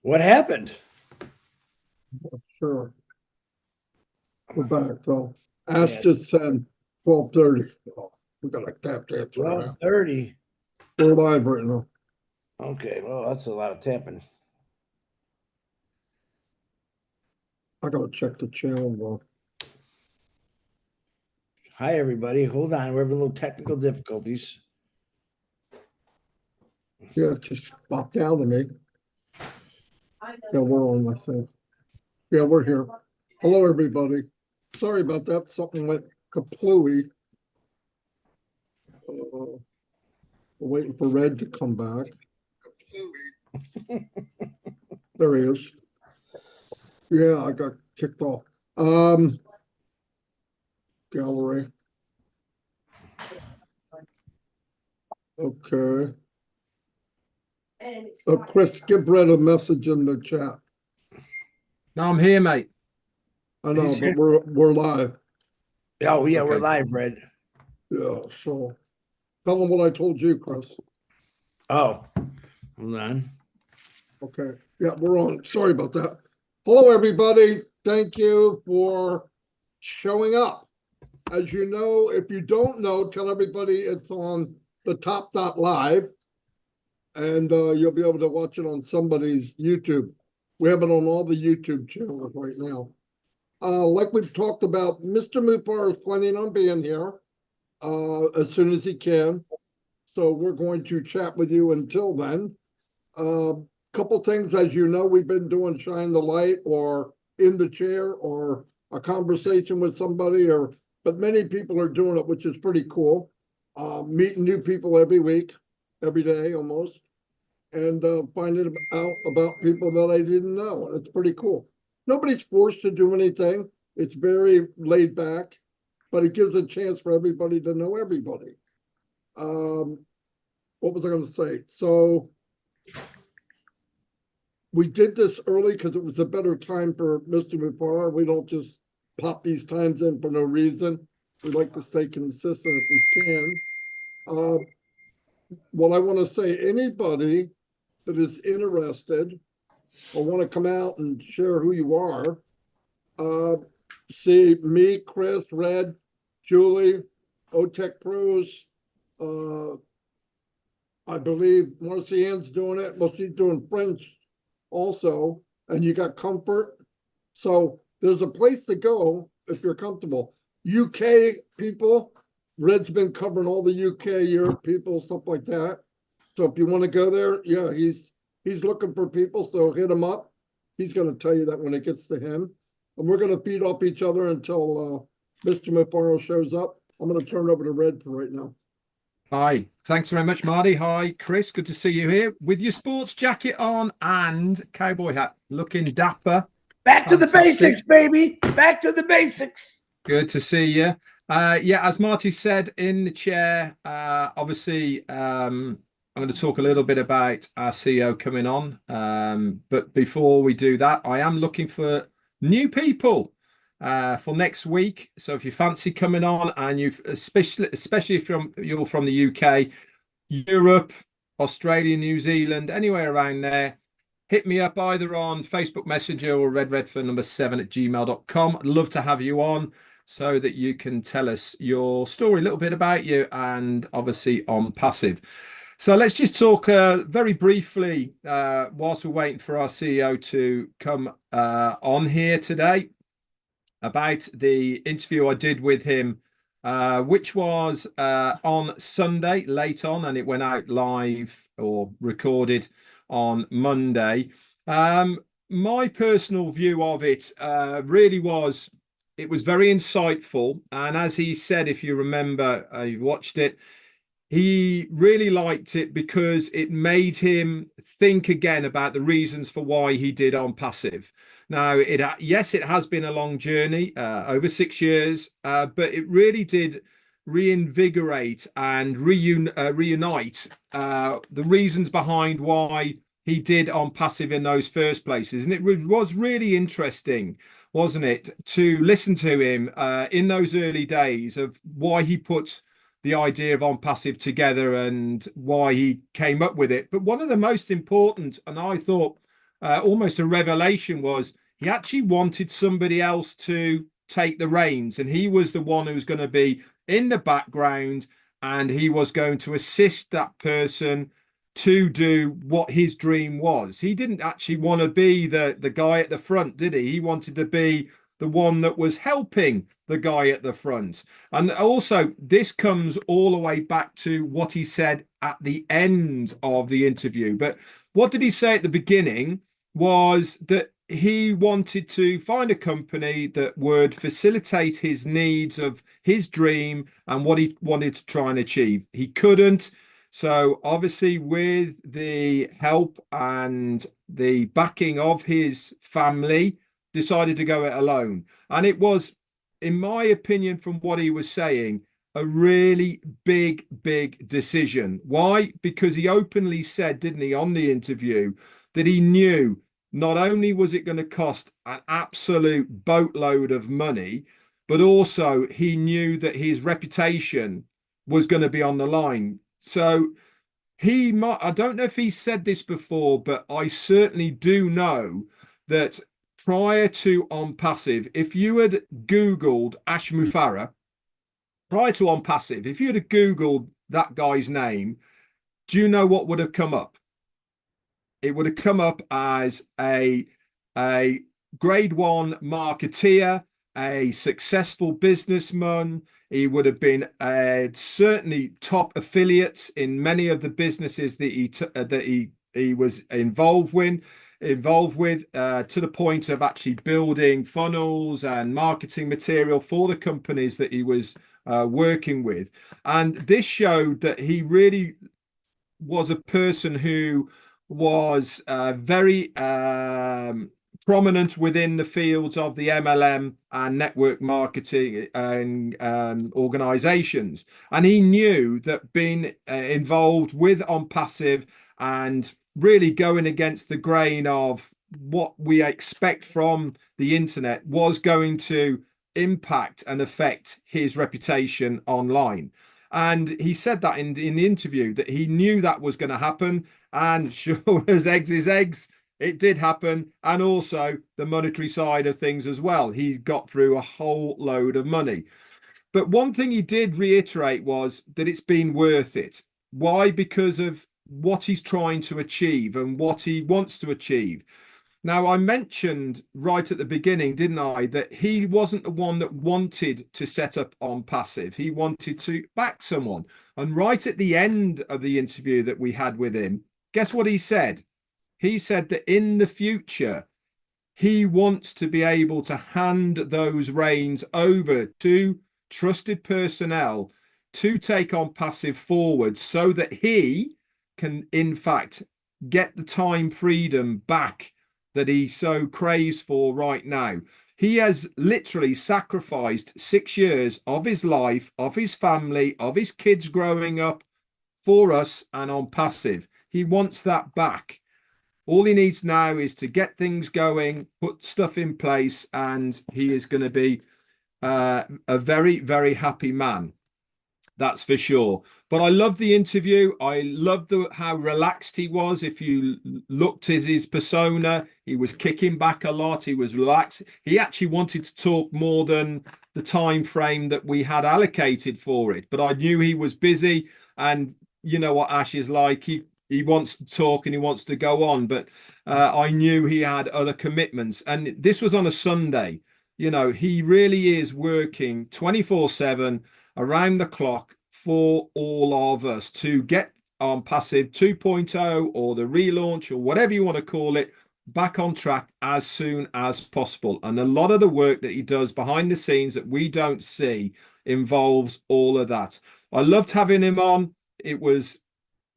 What happened? Sure. We're back, though. Ash Yeah. just said 12:30. We gotta tap. 12:30. We're live right now. Okay, well, that's a lot of tapping. I gotta check the channel, though. Hi, everybody. Hold on. We're having a little technical difficulties. Yeah, just popped out to me. Yeah, we're on, I think. Yeah, we're here. Hello, everybody. Sorry about that. Something went kaplooey. We're waiting for Red to come back. There he is. Yeah, I got kicked off. Gallery. Okay. Chris, give Red a message in the chat. No, I'm here, mate. I know, but we're live. Oh, yeah, we're Okay. live, Red. Yeah, so tell them what I told you, Chris. Oh, hold on. Okay. Yeah, we're on. Sorry about that. Hello, everybody. Thank you for showing up. As you know, if you don't know, tell everybody it's on the top.live, and you'll be able to watch it on somebody's YouTube. We have it on all the YouTube channels right now. Like we've talked about, Mr. Mufareh is planning on being here as soon as he can. So we're going to chat with you until then. Couple things, as you know, we've been doing Shine the Light or In the Chair or a conversation with somebody, but many people are doing it, which is pretty cool. Meeting new people every week, every day almost, and finding out about people that I didn't know. And it's pretty cool. Nobody's forced to do anything. It's very laid back, but it gives a chance for everybody to know everybody. What was I going to say? So we did this early because it was a better time for Mr. Mufareh. We don't just pop these times in for no reason. We like to stay consistent if we can. What I want to say, anybody that is interested or want to come out and share who you are, see me, Chris, Red, Julie, OTech Pros, I believe Marcy Ann's doing it. Well, she's doing French also, and you got Comfort. So there's a place to go if you're comfortable. UK people, Red's been covering all the UK, Europe people, stuff like that. So if you want to go there, yeah, he's looking for people, so hit him up. He's going to tell you that when it gets to him. And we're going to feed off each other until Mr. Mufareh shows up. I'm going to turn it over to Red for right now. Hi. Thanks very much, Marty. Hi, Chris. Good to see you here with your sports jacket on and cowboy hat. Looking dapper. Back to the Fantastic. basics, baby. Back to the basics. Good to see you. Yeah, as Marty said in the chair, obviously, I'm going to talk a little bit about our CEO coming on. But before we do that, I am looking for new people for next week. So if you fancy coming on, and especially if you're from the UK, Europe, Australia, New Zealand, anywhere around there, hit me up either on Facebook Messenger or redredford7@gmail.com. I'd love to have you on so that you can tell us your story, a little bit about you, and obviously Onpassive. So let's just talk very briefly whilst we're waiting for our CEO to come on here today about the interview I did with him, which was on Sunday late on, and it went out live or recorded on Monday. My personal view of it really was, it was very insightful. And as he said, if you remember, you've watched it, he really liked it because it made him think again about the reasons for why he did Onpassive. Now, yes, it has been a long journey, over 6 years, but it really did reinvigorate and reunite the reasons behind why he did Onpassive in those first places. And it was really interesting, wasn't it, to listen to him in those early days of why he put the idea of Onpassive together and why he came up with it. But one of the most important, and I thought almost a revelation, was he actually wanted somebody else to take the reins, and he was the one who was going to be in the background, and he was going to assist that person to do what his dream was. He didn't actually want to be the guy at the front, did he? He wanted to be the one that was helping the guy at the front. And also, this comes all the way back to what he said at the end of the interview. But what did he say at the beginning was that he wanted to find a company that would facilitate his needs of his dream and what he wanted to try and achieve. He couldn't. So obviously, with the help and the backing of his family, decided to go it alone. And it was, in my opinion, from what he was saying, a really big decision. Why? Because he openly said, didn't he, on the interview, that he knew not only was it going to cost an absolute boatload of money, but also he knew that his reputation was going to be on the line. So he might, I don't know if he said this before, but I certainly do know that prior to Onpassive, if you had Googled Ash Mufareh, prior to Onpassive, if you had Googled that guy's name, do you know what would have come up? It would have come up as a grade 1 marketeer, a successful businessman. He would have been certainly top affiliates in many of the businesses that he was involved with, to the point of actually building funnels and marketing material for the companies that he was working with. And this showed that he really was a person who was very prominent within the fields of the MLM and network marketing and organizations. And he knew that being involved with Onpassive and really going against the grain of what we expect from the internet was going to impact and affect his reputation online. And he said that in the interview, that he knew that was going to happen. And sure as eggs is eggs, it did happen. And also the monetary side of things as well. He got through a whole load of money. But one thing he did reiterate was that it's been worth it. Why? Because of what he's trying to achieve and what he wants to achieve. Now, I mentioned right at the beginning, didn't I, that he wasn't the one that wanted to set up Onpassive. He wanted to back someone. And right at the end of the interview that we had with him, guess what he said? He said that in the future, he wants to be able to hand those reins over to trusted personnel to take Onpassive forward so that he can, in fact, get the time freedom back that he so craves for right now. He has literally sacrificed 6 years of his life, of his family, of his kids growing up for us and Onpassive. He wants that back. All he needs now is to get things going, put stuff in place, and he is going to be a very happy man. That's for sure. But I love the interview. I loved how relaxed he was. If you looked at his persona, he was kicking back a lot. He was relaxed. He actually wanted to talk more than the time frame that we had allocated for it. But I knew he was busy, and you know what Ash is like. He wants to talk and he wants to go on. But I knew he had other commitments. And this was on a Sunday. You know, he really is working 24/7 around the clock for all of us to get Onpassive 2.0 or the relaunch or whatever you want to call it back on track as soon as possible. And a lot of the work that he does behind the scenes that we don't see involves all of that. I loved having him on. It was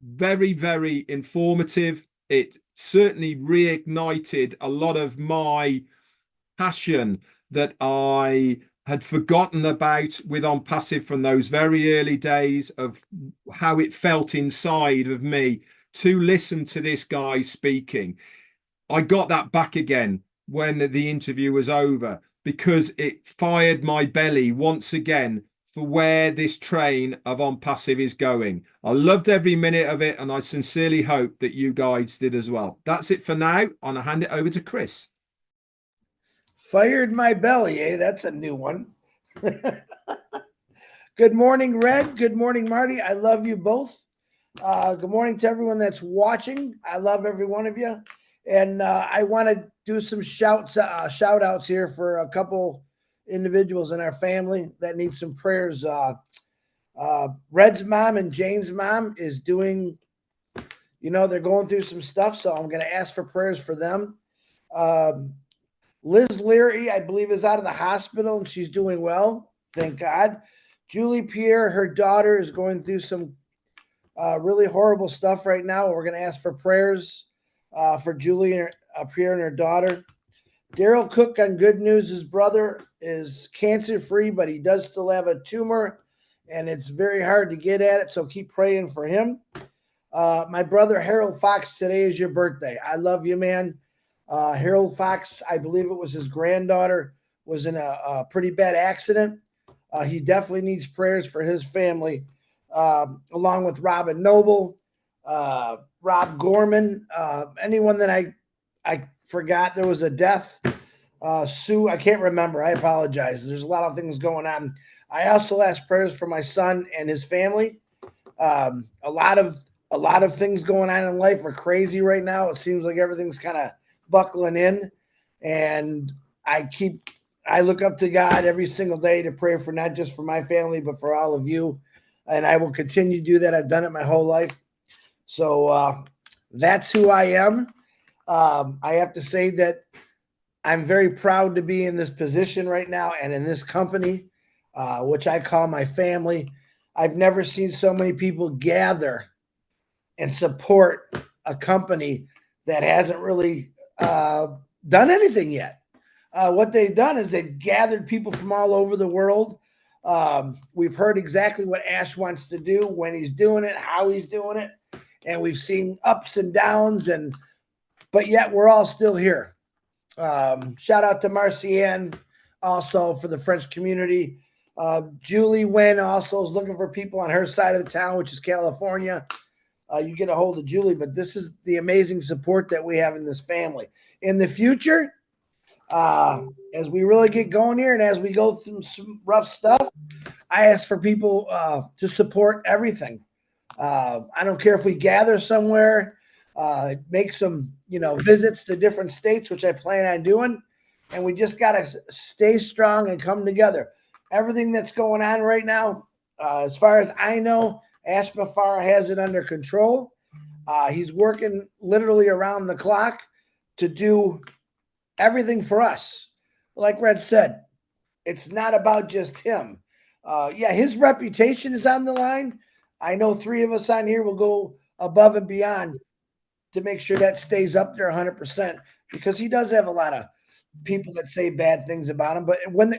very informative. It certainly reignited a lot of my passion that I had forgotten about with Onpassive from those very early days, of how it felt inside of me to listen to this guy speaking. I got that back again when the interview was over, because it fired my belly once again for where this train of Onpassive is going. I loved every minute of it, and I sincerely hope that you guys did as well. That's it for now. I'll hand it over to Chris. Fired my belly, eh? That's a new one. Good morning, Red. Good morning, Marty. I love you both. Good morning to everyone that's watching. I love every one of you. And I want to do some shout outs here for a couple individuals in our family that need some prayers. Red's mom and Jane's mom is doing, they're going through some stuff. So I'm going to ask for prayers for them. Liz Leary, I believe, is out of the hospital and she's doing well. Thank God. Julie Pierre, her daughter, is going through some really horrible stuff right now. We're going to ask for prayers for Julie Pierre and her daughter. Daryl Cook on good news. His brother is cancer-free, but he does still have a tumor, and it's very hard to get at it, so keep praying for him. My brother Harold Fox, today is your birthday. I love you, man. Harold Fox, I believe it was his granddaughter, was in a pretty bad accident. He definitely needs prayers for his family, along with Robin Noble, Rob Gorman, anyone that I forgot. There was a death. Sue, I can't remember. I apologize. There's a lot of things going on. I also asked prayers for my son and his family. A lot of things going on in life are crazy right now. It seems like everything's kind of buckling in, and I look up to God every single day to pray for not just for my family, but for all of you. And I will continue to do that. I've done it my whole life. So that's who I am. I have to say that I'm very proud to be in this position right now and in this company, which I call my family. I've never seen so many people gather and support a company that hasn't really done anything yet. What they've done is they've gathered people from all over the world. We've heard exactly what Ash wants to do, when he's doing it, how he's doing it. And we've seen ups and downs, but yet we're all still here. Shout out to Marcianne also for the French community. Julie Wen also is looking for people on her side of the town, which is California. You get a hold of Julie, but this is the amazing support that we have in this family. In the future, as we really get going here and as we go through some rough stuff, I ask for people to support everything. I don't care if we gather somewhere, make some, visits to different states, which I plan on doing. And we just got to stay strong and come together. Everything that's going on right now, as far as I know, Ash Mufareh has it under control. He's working literally around the clock to do everything for us. Like Red said, it's not about just him. His reputation is on the line. I know 3 of us on here will go above and beyond to make sure that stays up there 100%, because he does have a lot of people that say bad things about him. But when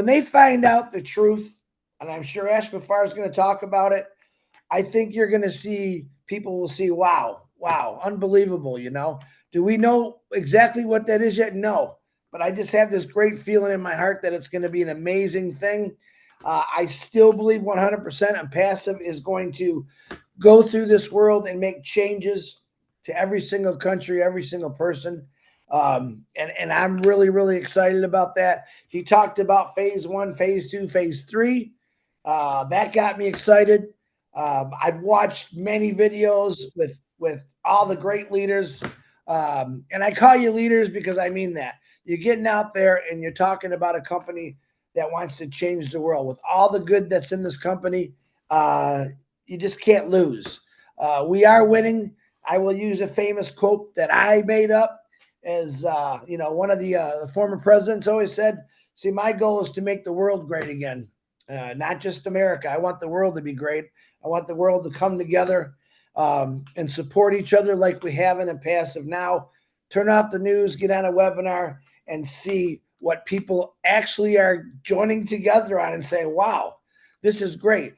they find out the truth, and I'm sure Ash Mufareh is going to talk about it, I think you're going to see, people will see, wow, unbelievable, Do we know exactly what that is yet? No. But I just have this great feeling in my heart that it's going to be an amazing thing. I still believe 100% Onpassive is going to go through this world and make changes to every single country, every single person. And I'm really, really excited about that. He talked about phase 1, phase 2, phase 3. That got me excited. I've watched many videos with all the great leaders. And I call you leaders because I mean that. You're getting out there and you're talking about a company that wants to change the world. With all the good that's in this company, you just can't lose. We are winning. I will use a famous quote that I made up, as one of the former presidents always said, see, my goal is to make the world great again, not just America. I want the world to be great. I want the world to come together and support each other like we have in Onpassive now. Turn off the news, get on a webinar, and see what people actually are joining together on and say, wow, this is great.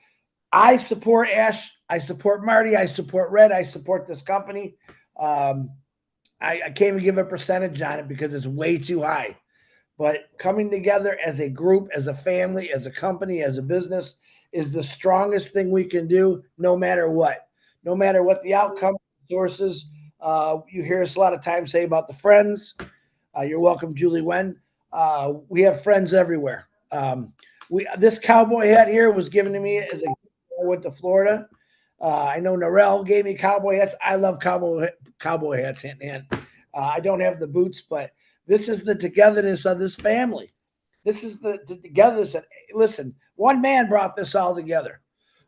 I support Ash. I support Marty. I support Red. I support this company. I can't even give a percentage on it because it's way too high. but coming together as a group, as a family, as a company, as a business is the strongest thing we can do, no matter what. No matter what the outcome sources. You hear us a lot of times say about the friends. You're welcome, Julie Wen. We have friends everywhere. This cowboy hat here was given to me as I went to Florida. I know Narelle gave me cowboy hats. I love cowboy hats, and I don't have the boots, but this is the togetherness of this family. This is the togetherness. Listen, one man brought this all together.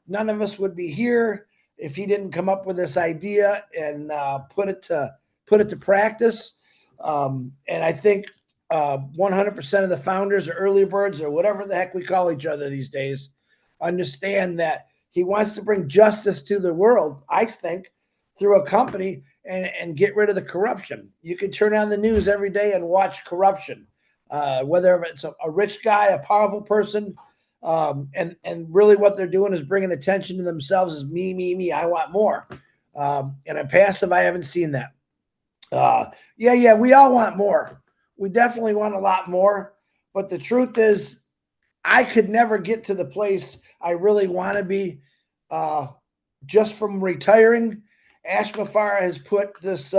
None of us would be here if he didn't come up with this idea and put it to practice. And I think 100% of the founders or early birds or whatever the heck we call each other these days understand that he wants to bring justice to the world, I think, through a company and get rid of the corruption. You can turn on the news every day and watch corruption, whether it's a rich guy, a powerful person, and really what they're doing is bringing attention to themselves as me, I want more. And Onpassive, I haven't seen that. Yeah, we all want more. We definitely want a lot more. But the truth is, I could never get to the place I really want to be just from retiring. Ash Mufareh has put this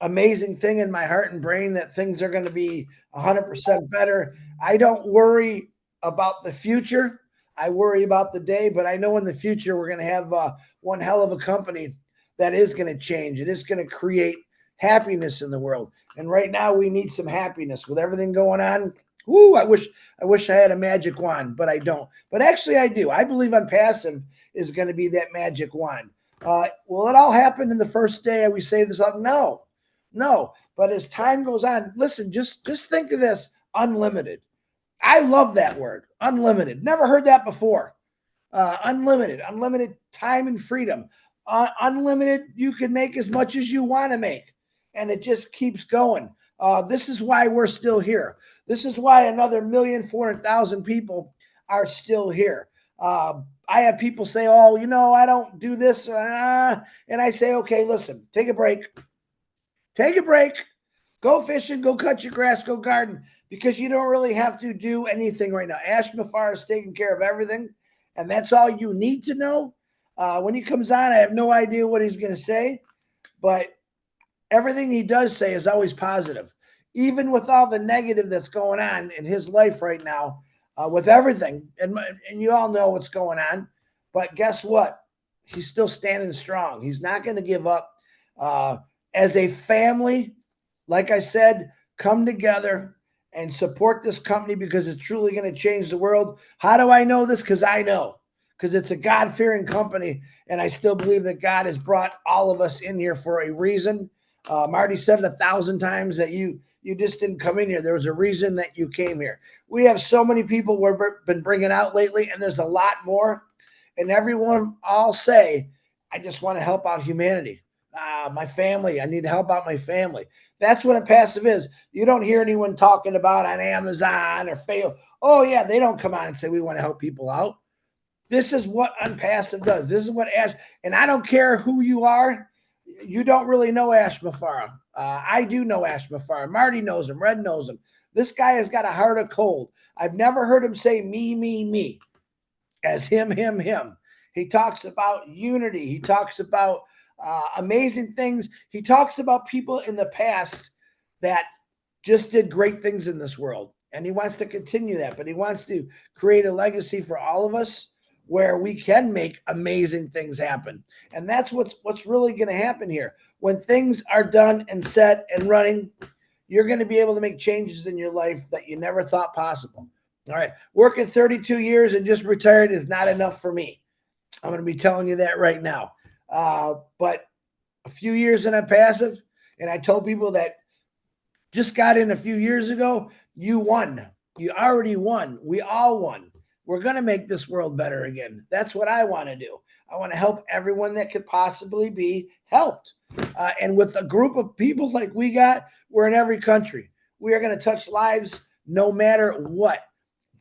amazing thing in my heart and brain that things are going to be 100% better. I don't worry about the future. I worry about the day, but I know in the future we're going to have one hell of a company that is going to change. It is going to create happiness in the world. And right now we need some happiness with everything going on. Ooh, I wish I had a magic wand, but I don't. But actually I do. I believe Onpassive is going to be that magic wand. Will it all happen in the first day we say this up? No. But as time goes on, listen, just think of this: unlimited. I love that word, unlimited. Never heard that before. Unlimited time and freedom. Unlimited, you can make as much as you want to make. And it just keeps going. This is why we're still here. This is why another 1,400,000 people are still here. I have people say, oh, I don't do this. And I say, okay, listen, take a break. Go fishing, go cut your grass, go garden, because you don't really have to do anything right now. Ash Mufareh is taking care of everything, and that's all you need to know. When he comes on, I have no idea what he's going to say, but everything he does say is always positive. Even with all the negative that's going on in his life right now, with everything, and you all know what's going on, but guess what? He's still standing strong. He's not going to give up. As a family, like I said, come together and support this company because it's truly going to change the world. How do I know this? Because I know. Because it's a God-fearing company, and I still believe that God has brought all of us in here for a reason. Marty said it 1,000 times that you just didn't come in here. There was a reason that you came here. We have so many people we've been bringing out lately, and there's a lot more. And everyone all say, I just want to help out humanity. My family, I need to help out my family. That's what Onpassive is. You don't hear anyone talking about on Amazon or fail. Oh, yeah, they don't come on and say we want to help people out. This is what Onpassive does. This is what Ash, and I don't care who you are. You don't really know Ash Mufareh. I do know Ash Mufareh. Marty knows him. Red knows him. This guy has got a heart of cold. I've never heard him say me as him. He talks about unity. He talks about amazing things. He talks about people in the past that just did great things in this world. And he wants to continue that, but he wants to create a legacy for all of us where we can make amazing things happen. And that's what's really going to happen here. When things are done and set and running, you're going to be able to make changes in your life that you never thought possible. All right. Working 32 years and just retired is not enough for me. I'm going to be telling you that right now. But a few years in Onpassive, and I told people that just got in a few years ago, you won. You already won. We all won. We're going to make this world better again. That's what I want to do. I want to help everyone that could possibly be helped. And with a group of people like we got, we're in every country. We are going to touch lives no matter what.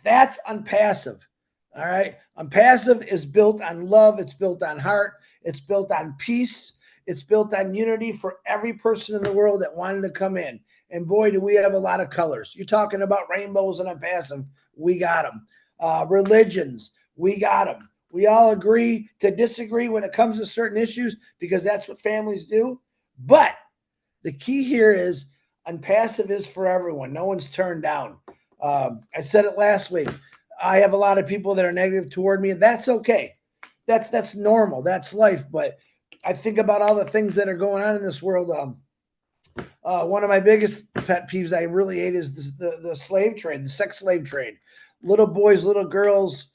That's Onpassive. All right. Onpassive is built on love. It's built on heart. It's built on peace. It's built on unity for every person in the world that wanted to come in. And boy, do we have a lot of colors. You're talking about rainbows and Onpassive. We got them. Religions, we got them. We all agree to disagree when it comes to certain issues because that's what families do. But the key here is Onpassive is for everyone. No one's turned down. I said it last week. I have a lot of people that are negative toward me, and that's okay. That's normal. That's life. But I think about all the things that are going on in this world. One of my biggest pet peeves I really hate is the slave trade, the sex slave trade. Little boys, little girls,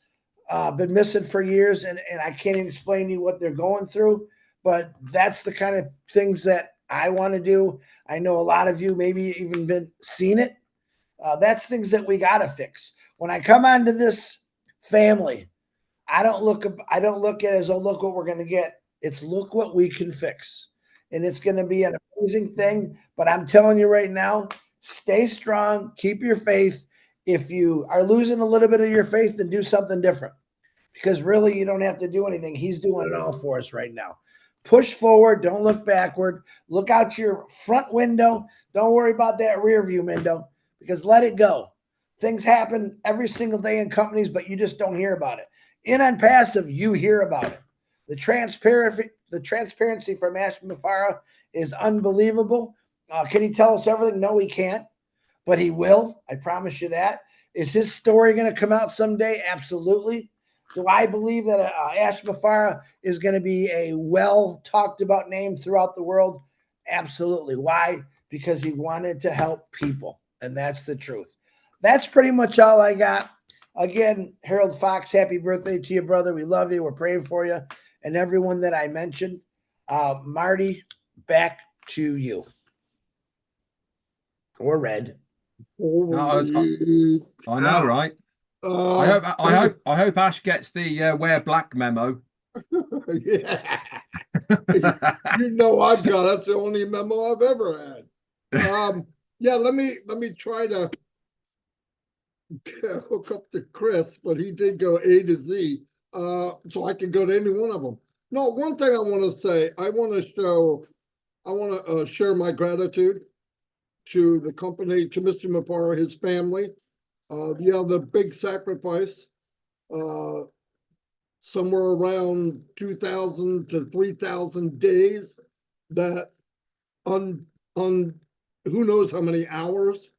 been missing for years, and I can't even explain to you what they're going through. But that's the kind of things that I want to do. I know a lot of you maybe even been seen it. That's things that we got to fix. When I come onto this family, I don't look at it as, oh, look what we're going to get. It's look what we can fix. And it's going to be an amazing thing. But I'm telling you right now, stay strong, keep your faith. If you are losing a little bit of your faith, then do something different. Because really, you don't have to do anything. He's doing it all for us right now. Push forward. Don't look backward. Look out your front window. Don't worry about that rear view window because let it go. Things happen every single day in companies, but you just don't hear about it. In Onpassive, you hear about it. The transparency from Mufareh is unbelievable. Can he tell us everything? No, he can't, but he will. I promise you that. Is his story going to come out someday? Absolutely. Do I believe that Mufareh is going to be a well talked about name throughout the world? Absolutely. Why? Because he wanted to help people, and that's the truth. That's pretty much all I got. Again, Harold Fox, happy birthday to you, brother. We love you. We're praying for you and everyone that I mentioned. Marty, back to you. Or Red. I know, right? I hope Ash gets the wear black memo. Yeah. You know I've got that's the only memo I've ever had. Yeah, let me try to hook up to Chris, but he did go A to Z, so I can go to any one of them. No, one thing I want to say, I want to share my gratitude to the company, to Mr. Mufareh, his family. The big sacrifice, somewhere around 2,000 to 3,000 days, that on who knows how many hours,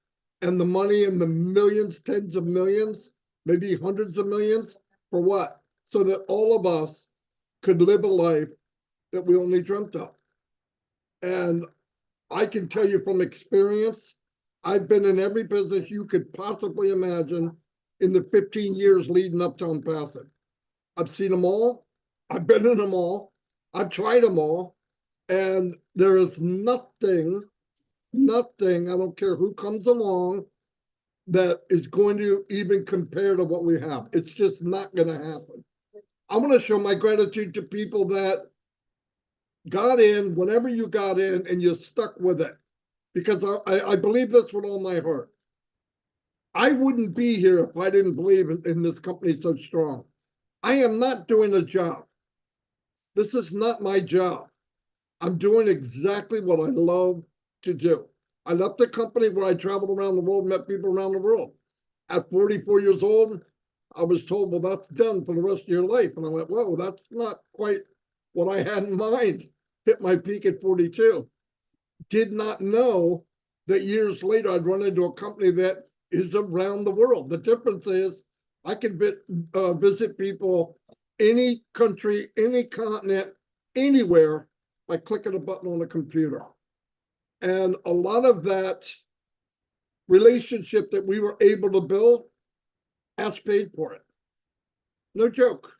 and the money in the millions, tens of millions, maybe hundreds of millions, for what? So that all of us could live a life that we only dreamt of. And I can tell you from experience, I've been in every business you could possibly imagine in the 15 years leading up to Onpassive. I've seen them all. I've been in them all. I've tried them all. And there is nothing, I don't care who comes along, that is going to even compare to what we have. It's just not going to happen. I want to show my gratitude to people that got in whenever you got in and you stuck with it. Because I believe this with all my heart. I wouldn't be here if I didn't believe in this company so strong. I am not doing a job. This is not my job. I'm doing exactly what I love to do. I left the company where I traveled around the world, met people around the world. At 44 years old, I was told, well, that's done for the rest of your life. And I went, whoa, that's not quite what I had in mind. Hit my peak at 42. Did not know that years later I'd run into a company that is around the world. The difference is I can visit people any country, any continent, anywhere by clicking a button on a computer. And a lot of that relationship that we were able to build, Ash paid for it. No joke.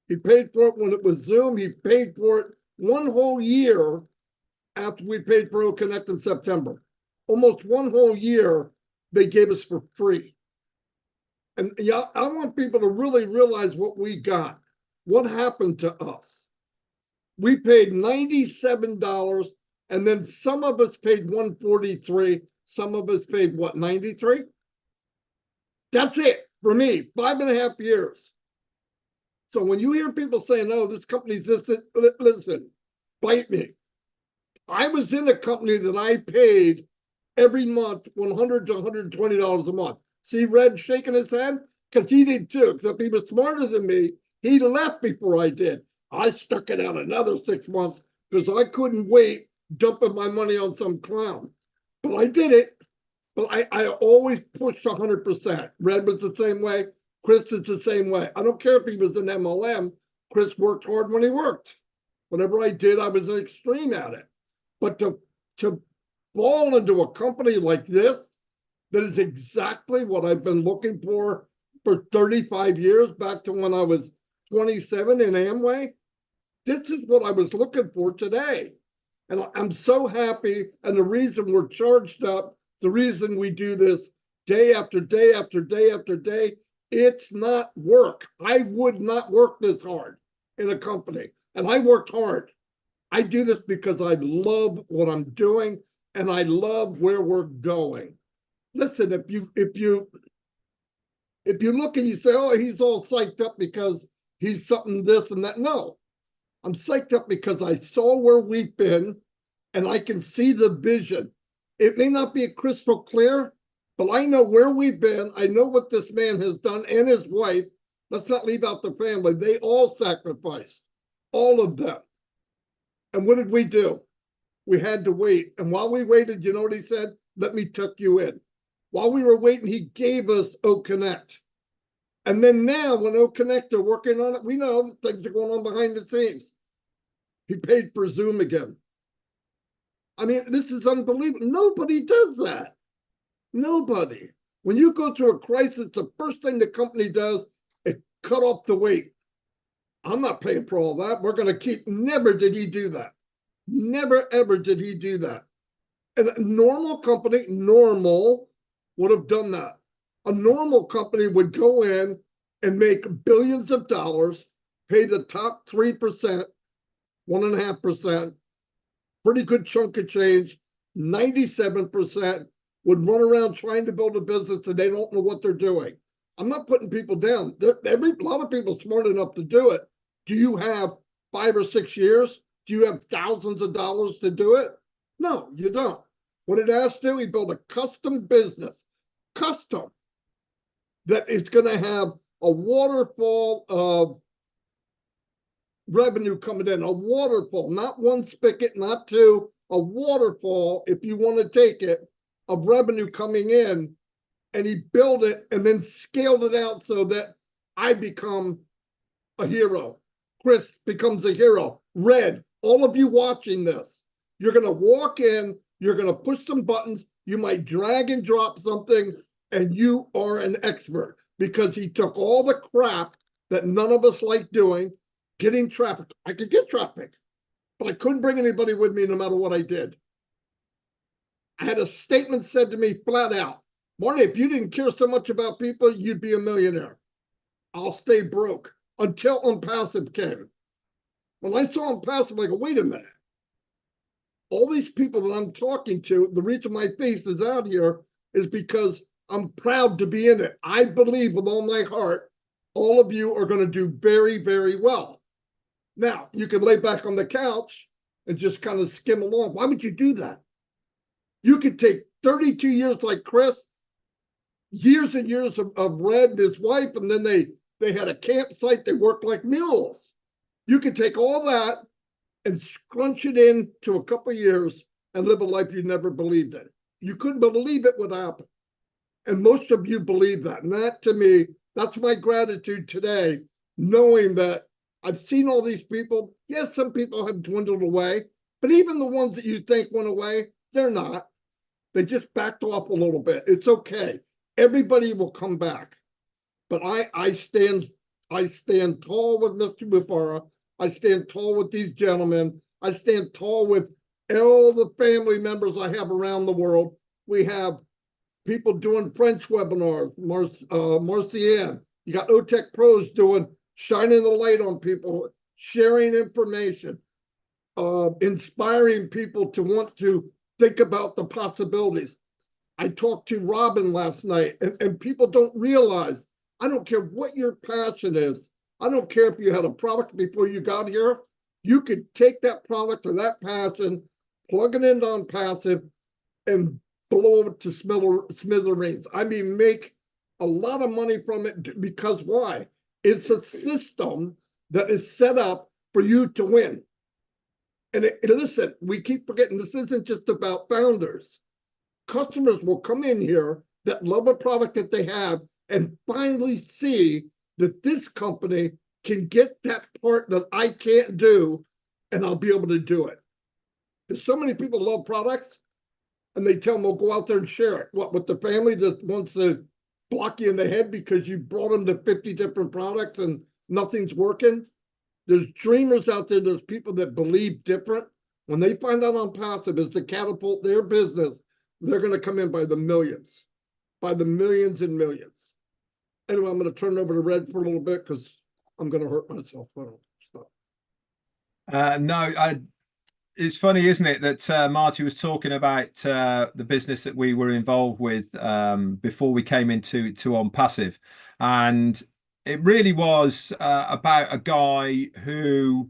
He paid for it when it was Zoom. He paid for it one whole year after we paid for OConnect in September. Almost one whole year they gave us for free. And yeah, I want people to really realize what we got. What happened to us? We paid $97, and then some of us paid $143. Some of us paid what, $93? That's it for me, 5.5 years. So when you hear people saying, oh, this company's this, listen, bite me. I was in a company that I paid every month $100 to $120 a month. See Red shaking his head? Because he did too, except he was smarter than me. He left before I did. I stuck it out another 6 months because I couldn't wait dumping my money on some clown. But I did it. But I always pushed 100%. Red was the same way. Chris is the same way. I don't care if he was an MLM. Chris worked hard when he worked. Whatever I did, I was an extreme at it. But to fall into a company like this, that is exactly what I've been looking for 35 years, back to when I was 27 in Amway. This is what I was looking for today. And I'm so happy. And the reason we're charged up, the reason we do this day after day after day after day, it's not work. I would not work this hard in a company. And I worked hard. I do this because I love what I'm doing and I love where we're going. Listen, if you look and you say, oh, he's all psyched up because he's something this and that. No, I'm psyched up because I saw where we've been and I can see the vision. It may not be crystal clear, but I know where we've been. I know what this man has done and his wife. Let's not leave out the family. They all sacrificed, all of them. And what did we do? We had to wait. And while we waited, you know what he said? Let me tuck you in. While we were waiting, he gave us O Connect. And then now, when O Connect are working on it, we know things are going on behind the scenes. He paid for Zoom again. I mean, this is unbelievable. Nobody does that. Nobody. When you go through a crisis, the first thing the company does is cut off the wait. I'm not paying for all that. We're going to keep. Never did he do that. Never, ever did he do that. And a normal company, normal, would have done that. A normal company would go in and make billions of dollars, pay the top 3%, 1.5%, pretty good chunk of change. 97% would run around trying to build a business and they don't know what they're doing. I'm not putting people down. A lot of people smart enough to do it. Do you have 5 or 6 years? Do you have thousands of dollars to do it? No, you don't. What did Ash do? He built a custom business, custom, that is going to have a waterfall of revenue coming in, a waterfall, not one spigot, not two, a waterfall, if you want to take it, of revenue coming in. And he built it and then scaled it out so that I become a hero. Chris becomes a hero. Red, all of you watching this, you're going to walk in, you're going to push some buttons, you might drag and drop something, and you are an expert because he took all the crap that none of us like doing, getting traffic. I could get traffic, but I couldn't bring anybody with me no matter what I did. I had a statement said to me flat out, Marty, if you didn't care so much about people, you'd be a millionaire. I'll stay broke until Onpassive came. When I saw Onpassive, I go, wait a minute. All these people that I'm talking to, the reason my face is out here is because I'm proud to be in it. I believe with all my heart, all of you are going to do very, very well. Now, you can lay back on the couch and just kind of skim along. Why would you do that? You could take 32 years like Chris, years and years of Red and his wife, and then they had a campsite. They worked like mules. You could take all that and scrunch it into a couple of years and live a life you never believed in. You couldn't believe it would happen. And most of you believe that. And that, to me, that's my gratitude today, knowing that I've seen all these people. Yes, some people have dwindled away, but even the ones that you think went away, they're not. They just backed off a little bit. It's okay. Everybody will come back. But I stand tall with Mr. Mufareh. I stand tall with these gentlemen. I stand tall with all the family members I have around the world. We have people doing French webinars, Marcianne. You got OTech Pros doing, shining the light on people, sharing information, inspiring people to want to think about the possibilities. I talked to Robin last night, and people don't realize, I don't care what your passion is. I don't care if you had a product before you got here. You could take that product or that passion, plug it into Onpassive, and blow it to smithereens. I mean, make a lot of money from it, because why? It's a system that is set up for you to win. And listen, we keep forgetting, this isn't just about founders. Customers will come in here that love a product that they have and finally see that this company can get that part that I can't do, and I'll be able to do it. Because so many people love products, and they tell them, "Well, go out there and share it." What, with the family that wants to block you in the head because you brought them to 50 different products and nothing's working? There's dreamers out there. There's people that believe different. When they find out Onpassive is to catapult their business, they're going to come in by the millions and millions. Anyway, I'm going to turn it over to Red for a little bit because I'm going to hurt myself. It's funny, isn't it, that Marty was talking about the business that we were involved with before we came into Onpassive, and it really was about a guy who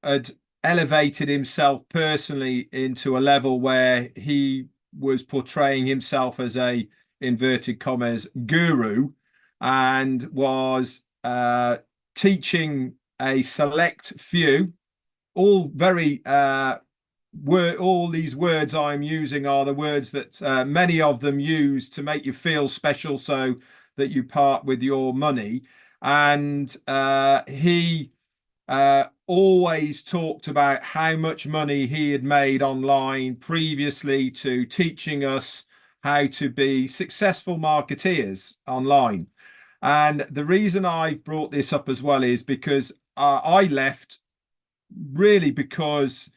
had elevated himself personally into a level where he was portraying himself as a inverted commas guru, and was teaching a select few, all very all these words I'm using are the words that many of them use to make you feel special so that you part with your money. And he always talked about how much money he had made online previously to teaching us how to be successful marketeers online. And the reason I've brought this up as well is because I left really because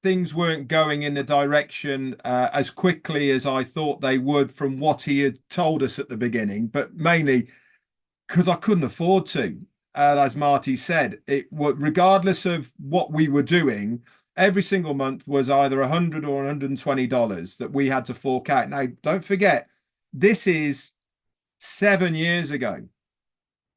things weren't going in the direction as quickly as I thought they would from what he had told us at the beginning, but mainly because I couldn't afford to. As Marty said, regardless of what we were doing, every single month was either $100 or $120 that we had to fork out. Now, don't forget, this is 7 years ago.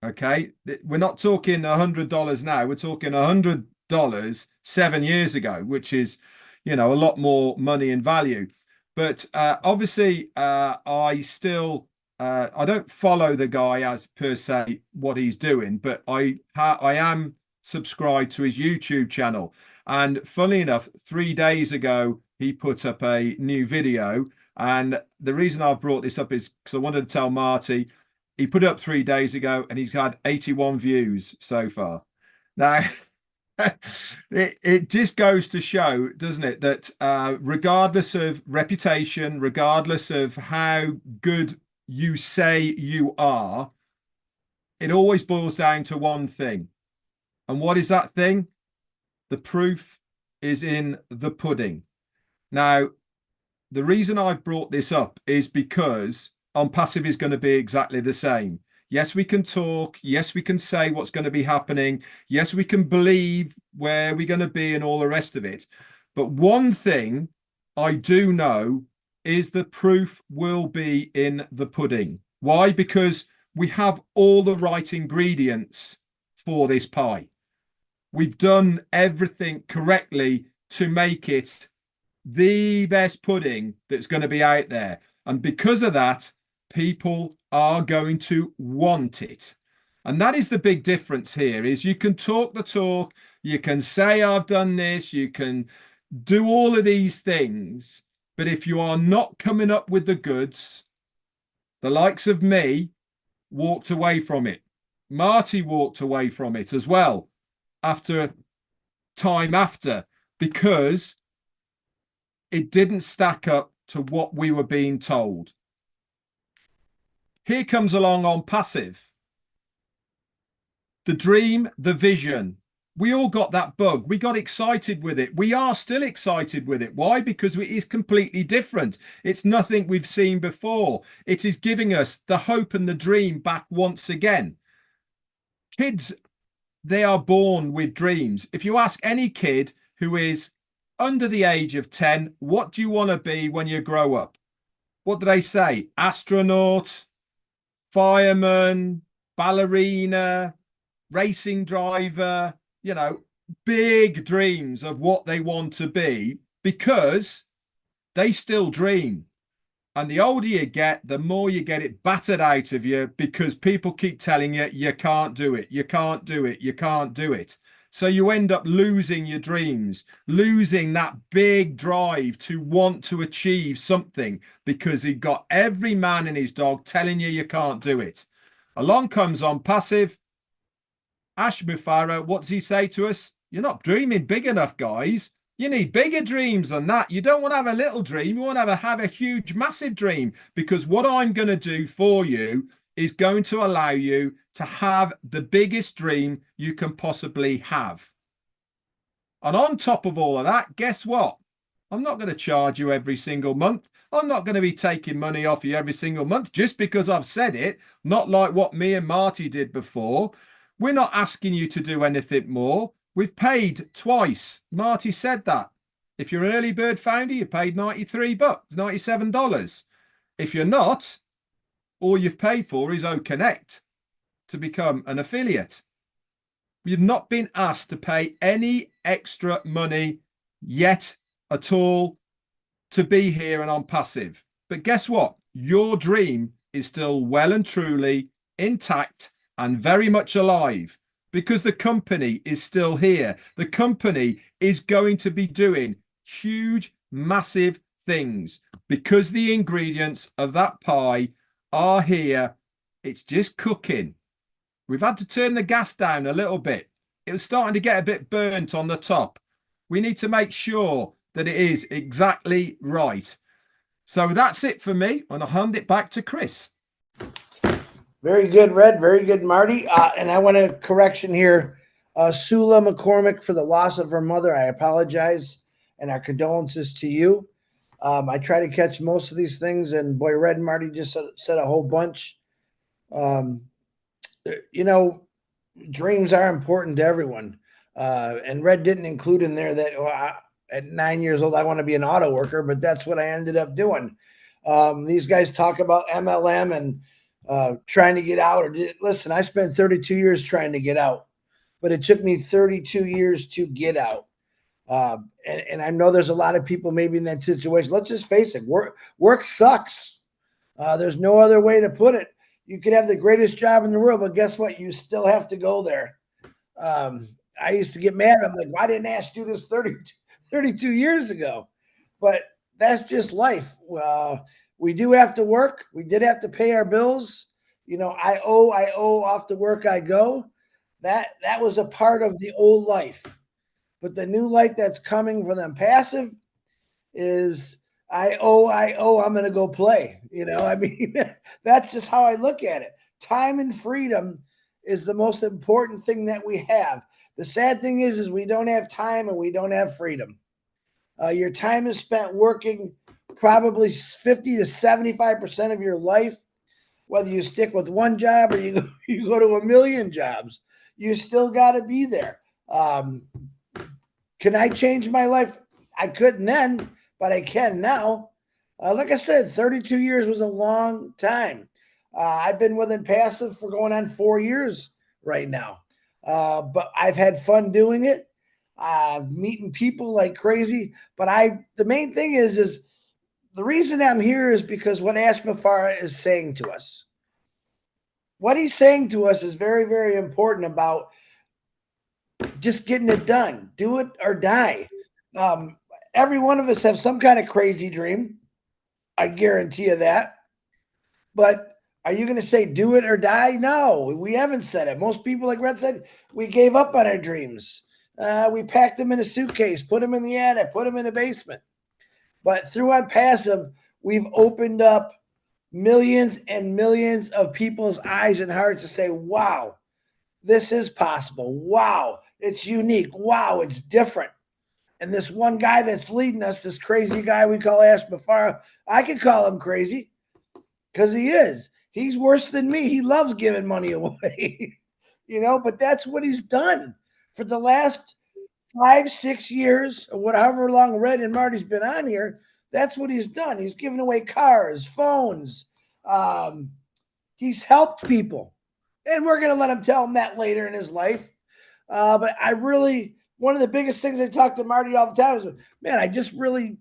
Okay, we're not talking $100 now. We're talking $100 7 years ago, which is, a lot more money and value. But obviously, I still I don't follow the guy as per se what he's doing, but I am subscribed to his YouTube channel. And funnily enough, 3 days ago he put up a new video, and the reason I've brought this up is because I wanted to tell Marty. He put it up 3 days ago and he's had 81 views so far. Now, it just goes to show, doesn't it, that regardless of reputation, regardless of how good you say you are, it always boils down to one thing. And what is that thing? The proof is in the pudding. Now, the reason I've brought this up is because Onpassive is going to be exactly the same. Yes, we can talk. Yes, we can say what's going to be happening. Yes, we can believe where we're going to be and all the rest of it. But one thing I do know is the proof will be in the pudding. Why? Because we have all the right ingredients for this pie. We've done everything correctly to make it the best pudding that's going to be out there. And because of that, people are going to want it. And that is the big difference here, is you can talk the talk, you can say I've done this, you can do all of these things, but if you are not coming up with the goods, the likes of me walked away from it. Marty walked away from it as well after because it didn't stack up to what we were being told. Here comes along Onpassive. The dream, the vision. We all got that bug. We got excited with it. We are still excited with it. Why? Because it is completely different. It's nothing we've seen before. It is giving us the hope and the dream back once again. Kids, they are born with dreams. If you ask any kid who is under the age of 10, what do you want to be when you grow up? What do they say? Astronaut, fireman, ballerina, racing driver, big dreams of what they want to be because they still dream. And the older you get, the more you get it battered out of you because people keep telling you, you can't do it, you can't do it, you can't do it. So you end up losing your dreams, losing that big drive to want to achieve something because he got every man and his dog telling you you can't do it. Along comes Onpassive. Ash Mufareh, what does he say to us? You're not dreaming big enough, guys. You need bigger dreams than that. You don't want to have a little dream. You want to have a huge, massive dream because what I'm going to do for you is going to allow you to have the biggest dream you can possibly have. And on top of all of that, guess what? I'm not going to charge you every single month. I'm not going to be taking money off you every single month just because I've said it, not like what me and Marty did before. We're not asking you to do anything more. We've paid twice. Marty said that. If you're an early bird founder, you paid $93, $97. If you're not, all you've paid for is OConnect to become an affiliate. You've not been asked to pay any extra money yet at all to be here and Onpassive. But guess what? Your dream is still well and truly intact and very much alive because the company is still here. The company is going to be doing huge, massive things because the ingredients of that pie are here. It's just cooking. We've had to turn the gas down a little bit. It was starting to get a bit burnt on the top. We need to make sure that it is exactly right. So that's it for me. And I'll hand it back to Chris. Very good, Red. Very good, Marty. And I want a correction here. Sula McCormick, for the loss of her mother, I apologize and our condolences to you. I try to catch most of these things, and boy, Red and Marty just said a whole bunch. You know, dreams are important to everyone. And Red didn't include in there that at 9 years old, I want to be an auto worker, but that's what I ended up doing. These guys talk about MLM and trying to get out. Listen, I spent 32 years trying to get out, but it took me 32 years to get out. And I know there's a lot of people maybe in that situation. Let's just face it, work sucks. There's no other way to put it. You could have the greatest job in the world, but guess what? You still have to go there. I used to get mad. I'm like, why didn't Ash do this 32 years ago? But that's just life. We do have to work. We did have to pay our bills. You know, I owe, off to work I go. That was a part of the old life. But the new life that's coming for them passive is I owe, I'm going to go play. You know, I mean, that's just how I look at it. Time and freedom is the most important thing that we have. The sad thing is we don't have time and we don't have freedom. Your time is spent working probably 50 to 75% of your life, whether you stick with one job or you go to a million jobs. You still got to be there. Can I change my life? I couldn't then, but I can now. Like I said, 32 years was a long time. I've been with Onpassive for going on 4 years right now. But I've had fun doing it, meeting people like crazy. But the main thing is the reason I'm here is because what Ash Mufareh is saying to us. What he's saying to us is very, very important about just getting it done. Do it or die. Every one of us have some kind of crazy dream. I guarantee you that. But are you going to say do it or die? No, we haven't said it. Most people, like Red said, we gave up on our dreams. We packed them in a suitcase, put them in the attic, put them in a basement. But through Onpassive, we've opened up millions and millions of people's eyes and hearts to say, wow, this is possible. Wow, it's unique. Wow, it's different. And this one guy that's leading us, this crazy guy we call Ash Mufareh, I could call him crazy because he is. He's worse than me. He loves giving money away, you know, but that's what he's done for the last 5, 6 years, or whatever long Red and Marty's been on here. That's what he's done. He's given away cars, phones. He's helped people. And we're going to let him tell him that later in his life. But I really one of the biggest things I talk to Marty all the time is, man, I just really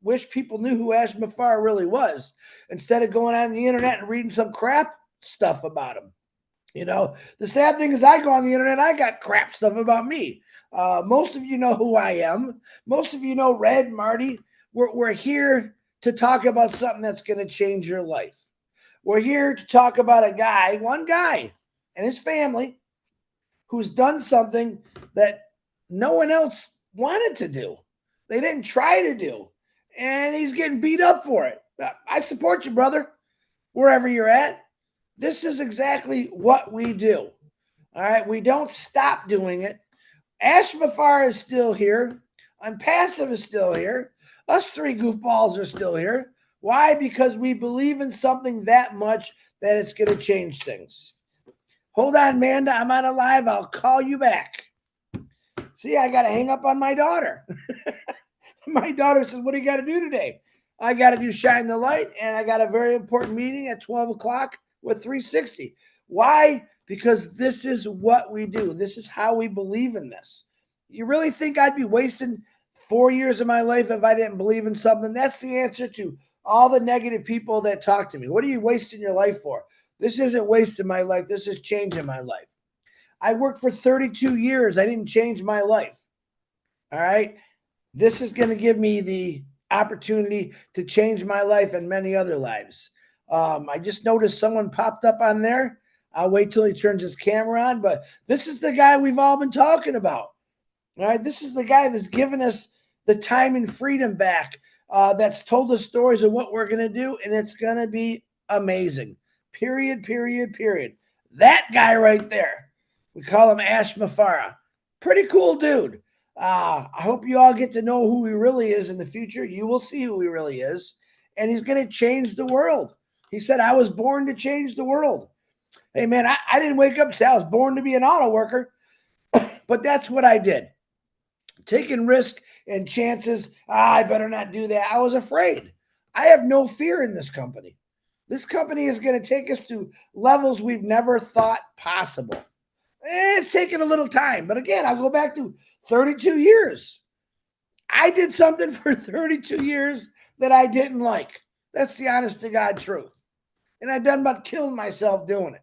wish people knew who Ash Mufareh really was instead of going on the internet and reading some crap stuff about him. You know, the sad thing is I go on the internet, I got crap stuff about me. Most of you know who I am. Most of you know Red, Marty. We're here to talk about something that's going to change your life. We're here to talk about a guy, one guy, and his family who's done something that no one else wanted to do. They didn't try to do. And he's getting beat up for it. I support you, brother, wherever you're at. This is exactly what we do. All right. We don't stop doing it. Ash Mufareh is still here. Onpassive is still here. Us three goofballs are still here. Why? Because we believe in something that much that it's going to change things. Hold on, Amanda. I'm on a live. I'll call you back. See, I got to hang up on my daughter. My daughter says, what do you got to do today? I got to do Shine the Light, and I got a very important meeting at 12 o'clock with 360. Why? Because this is what we do. This is how we believe in this. You really think I'd be wasting 4 years of my life if I didn't believe in something? That's the answer to all the negative people that talk to me. What are you wasting your life for? This isn't wasting my life. This is changing my life. I worked for 32 years. I didn't change my life. All right. This is going to give me the opportunity to change my life and many other lives. I just noticed someone popped up on there. I'll wait till he turns his camera on, but this is the guy we've all been talking about. All right. This is the guy that's given us the time and freedom back, that's told us stories of what we're going to do, and it's going to be amazing. Period, period, period. That guy right there. We call him Ash Mufareh. Pretty cool dude. I hope you all get to know who he really is in the future. You will see who he really is. And he's going to change the world. He said, I was born to change the world. Hey, man, I didn't wake up and say I was born to be an auto worker, but that's what I did. Taking risk and chances. I better not do that. I was afraid. I have no fear in this company. This company is going to take us to levels we've never thought possible. It's taken a little time, but again, I'll go back to 32 years. I did something for 32 years that I didn't like. That's the honest to God truth. And I've done about killing myself doing it.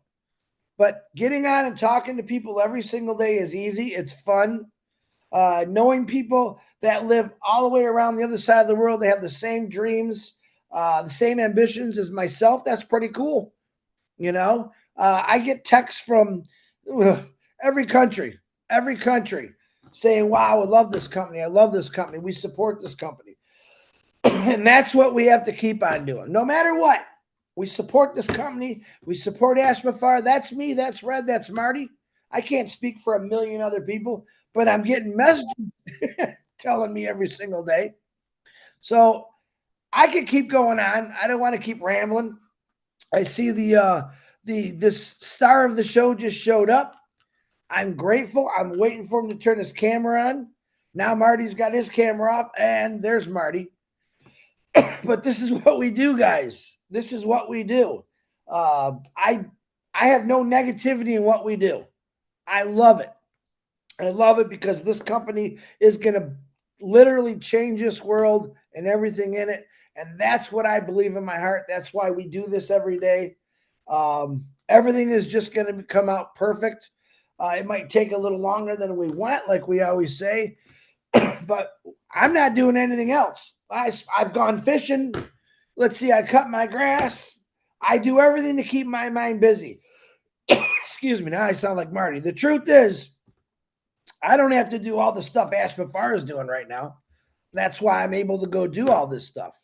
But getting on and talking to people every single day is easy. It's fun. Knowing people that live all the way around the other side of the world, they have the same dreams, the same ambitions as myself. That's pretty cool. You know, I get texts from every country saying, wow, I love this company. I love this company. We support this company. And that's what we have to keep on doing. No matter what, we support this company. We support Ash Mufareh. That's me. That's Red. That's Marty. I can't speak for a million other people, but I'm getting messages telling me every single day. So I could keep going on. I don't want to keep rambling. I see this star of the show just showed up. I'm grateful. I'm waiting for him to turn his camera on. Now Marty's got his camera off, and there's Marty. But this is what we do, guys. This is what we do. I have no negativity in what we do. I love it. I love it because this company is going to literally change this world and everything in it. And that's what I believe in my heart. That's why we do this every day. Everything is just going to come out perfect. It might take a little longer than we want, like we always say, but I'm not doing anything else. I've gone fishing. Let's see, I cut my grass. I do everything to keep my mind busy. Excuse me, now I sound like Marty. The truth is, I don't have to do all the stuff Ash Mufareh is doing right now. That's why I'm able to go do all this stuff.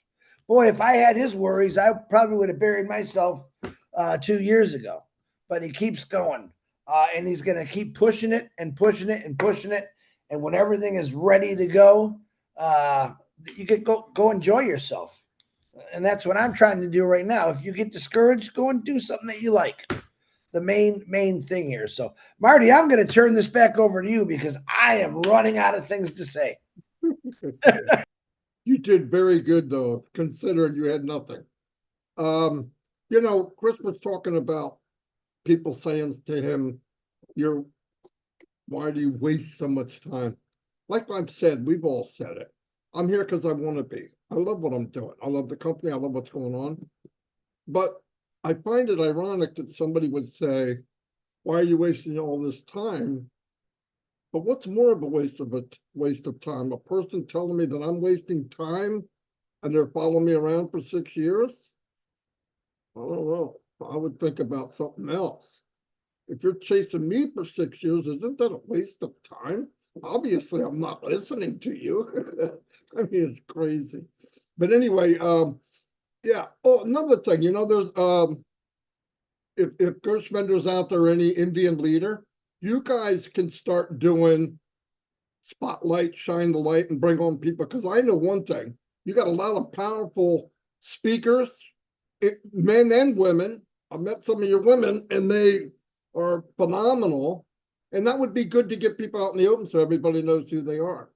Boy, if I had his worries, I probably would have buried myself 2 years ago. But he keeps going. And he's going to keep pushing it and pushing it and pushing it. And when everything is ready to go, you can go enjoy yourself. And that's what I'm trying to do right now. If you get discouraged, go and do something that you like. The main thing here. So, Marty, I'm going to turn this back over to you because I am running out of things to say. You did very good, though, considering you had nothing. Chris was talking about people saying to him, why do you waste so much time? like I've said, we've all said it. I'm here because I want to be. I love what I'm doing. I love the company. I love what's going on. But I find it ironic that somebody would say, why are you wasting all this time? But what's more of a waste of time? A person telling me that I'm wasting time and they're following me around for 6 years? I don't know. I would think about something else. If you're chasing me for 6 years, isn't that a waste of time? Obviously, I'm not listening to you. I mean, it's crazy. But anyway, yeah. Oh, another thing, there's if Gershmender's out there, any Indian leader, you guys can start doing spotlight, shine the light, and bring on people. Because I know one thing, you got a lot of powerful speakers, men and women. I've met some of your women, and they are phenomenal. And that would be good to get people out in the open so everybody knows who they are.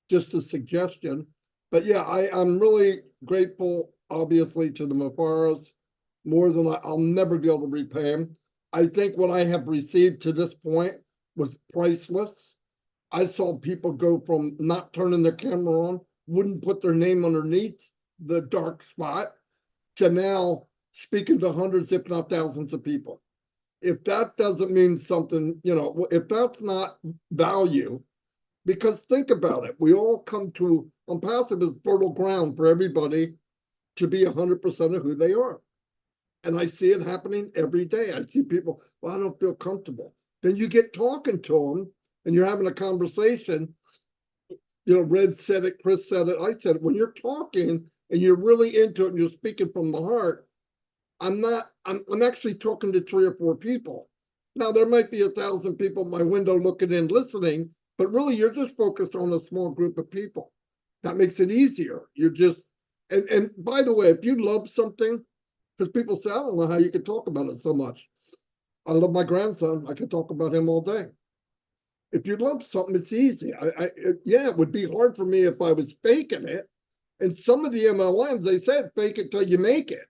Just a suggestion. But yeah, I'm really grateful, obviously, to the Mufarehs, more than I'll never be able to repay them. I think what I have received to this point was priceless. I saw people go from not turning their camera on, wouldn't put their name underneath the dark spot, to now speaking to hundreds, if not thousands of people. If that doesn't mean something, if that's not value, because think about it, we all come to, Onpassive is fertile ground for everybody to be 100% of who they are. And I see it happening every day. I see people, well, I don't feel comfortable. Then you get talking to them and you're having a conversation. Red said it, Chris said it, I said it. When you're talking and you're really into it and you're speaking from the heart, I'm actually talking to 3 or 4 people. Now, there might be 1,000 people at my window looking in, listening, but really you're just focused on a small group of people. That makes it easier. You're just, and by the way, if you love something, because people say, I don't know how you could talk about it so much. I love my grandson. I could talk about him all day. If you love something, it's easy. Yeah, it would be hard for me if I was faking it. And some of the MLMs, they said, fake it till you make it.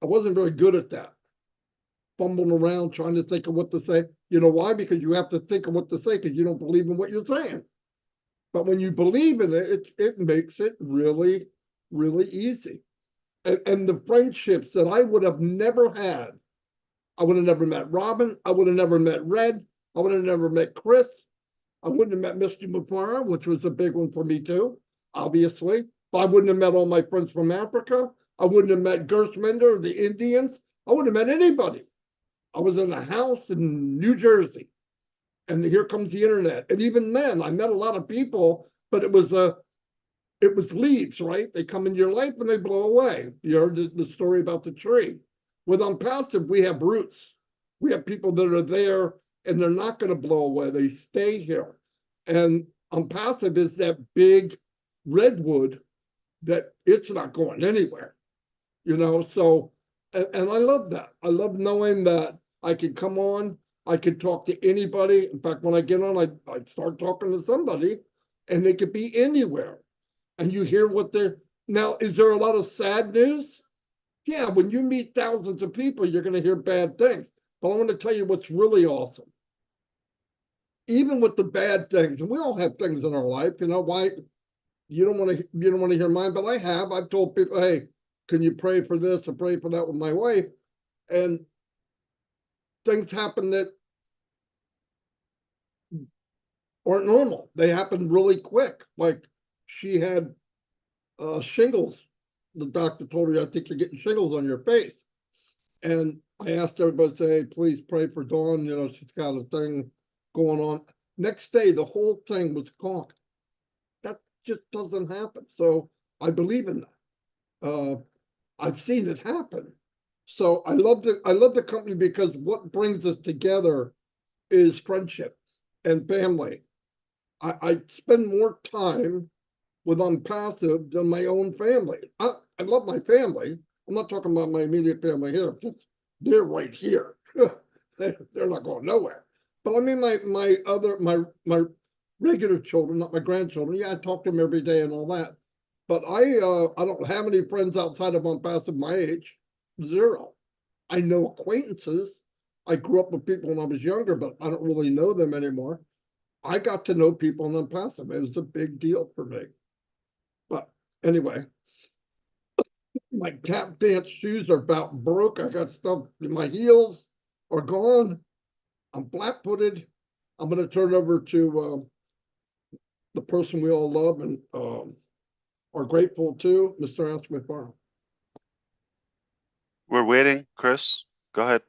I wasn't very good at that. Fumbling around, trying to think of what to say. You know why? Because you have to think of what to say because you don't believe in what you're saying. But when you believe in it, it makes it really, really easy. And the friendships that I would have never had, I would have never met Robin. I would have never met Red. I would have never met Chris. I wouldn't have met Mr. Mufareh, which was a big one for me too, obviously. But I wouldn't have met all my friends from Africa. I wouldn't have met Gershmender or the Indians. I wouldn't have met anybody. I was in a house in New Jersey, and here comes the internet. And even then, I met a lot of people, but it was leaves, right? They come into your life and they blow away. You heard the story about the tree. With Onpassive, we have roots. We have people that are there and they're not going to blow away. They stay here. And Onpassive is that big redwood that it's not going anywhere. So, and I love that. I love knowing that I can come on, I can talk to anybody. In fact, when I get on, I start talking to somebody and they could be anywhere. And you hear what they're, now, is there a lot of sad news? Yeah, when you meet thousands of people, you're going to hear bad things. But I want to tell you what's really awesome. Even with the bad things, and we all have things in our life, why you don't want to hear mine, but I've told people, hey, can you pray for this or pray for that with my wife? And things happen that aren't normal. They happen really quick. Like she had shingles. The doctor told her, I think you're getting shingles on your face. And I asked everybody to say, please pray for Dawn. She's got a thing going on. Next day, the whole thing was gone. That just doesn't happen. So I believe in that. I've seen it happen. So I love the company because what brings us together is friendship and family. I spend more time with Onpassive than my own family. I love my family. I'm not talking about my immediate family here. They're right here. They're not going nowhere. But I mean my regular children, not my grandchildren. Yeah, I talk to them every day and all that. But I don't have any friends outside of Onpassive my age. 0. I know acquaintances. I grew up with people when I was younger, but I don't really know them anymore. I got to know people in Onpassive. It was a big deal for me. But anyway, my tap dance shoes are about broke. I got stuff in my heels are gone. I'm flat footed. I'm going to turn over to the person we all love and are grateful to, Mr. Mufareh. We're waiting, Chris. Go ahead.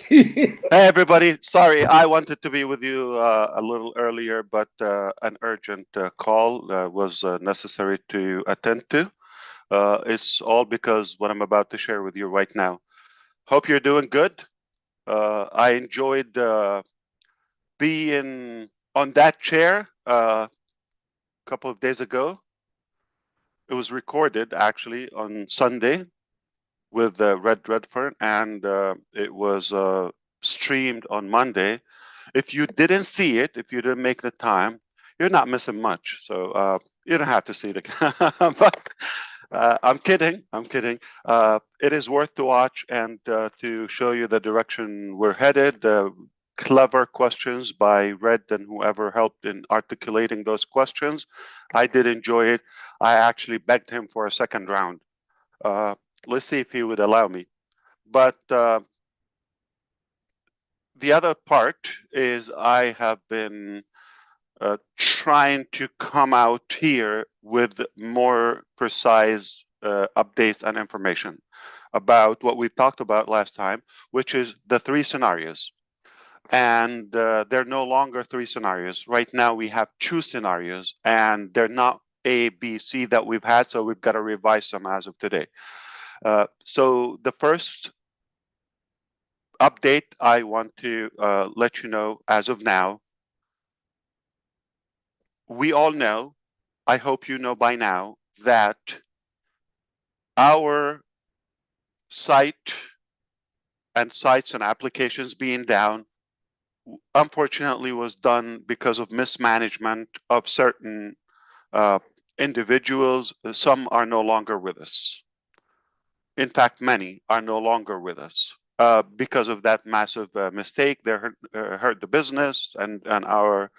Hey, everybody. Sorry, I wanted to be with you a little earlier, but an urgent call was necessary to attend to. It's all because what I'm about to share with you right now. Hope you're doing good. I enjoyed being on that chair a couple of days ago. It was recorded actually on Sunday with Red Redfern, and it was streamed on Monday. If you didn't see it, if you didn't make the time, you're not missing much. So you don't have to see it again. But I'm kidding. I'm kidding. It is worth to watch and to show you the direction we're headed. Clever questions by Red and whoever helped in articulating those questions. I did enjoy it. I actually begged him for a second round. Let's see if he would allow me. But the other part is I have been trying to come out here with more precise updates and information about what we've talked about last time, which is the 3 scenarios. And they're no longer 3 scenarios. Right now we have 2 scenarios, and they're not A, B, C that we've had, so we've got to revise them as of today. So the first update I want to let you know as of now, we all know, I hope you know by now, that our site and sites and applications being down unfortunately was done because of mismanagement of certain individuals. Some are no longer with us. In fact, many are no longer with us because of that massive mistake. They hurt the business and our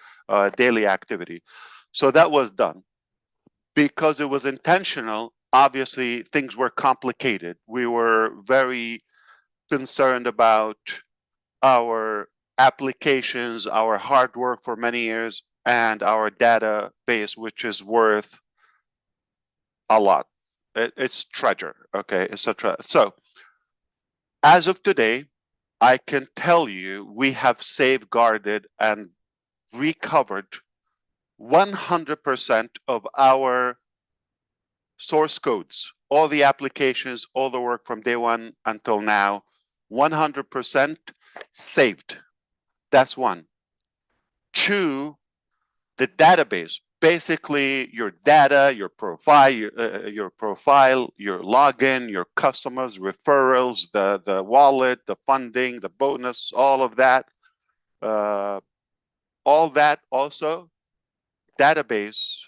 daily activity. So that was done. Because it was intentional, obviously things were complicated. We were very concerned about our applications, our hard work for many years, and our database, which is worth a lot. It's treasure, okay? It's a treasure. So as of today, I can tell you we have safeguarded and recovered 100% of our source codes, all the applications, all the work from day one until now, 100% saved. That's one. 2, the database, basically your data, your profile, your login, your customers, referrals, the wallet, the funding, the bonus, all of that. All that also, database,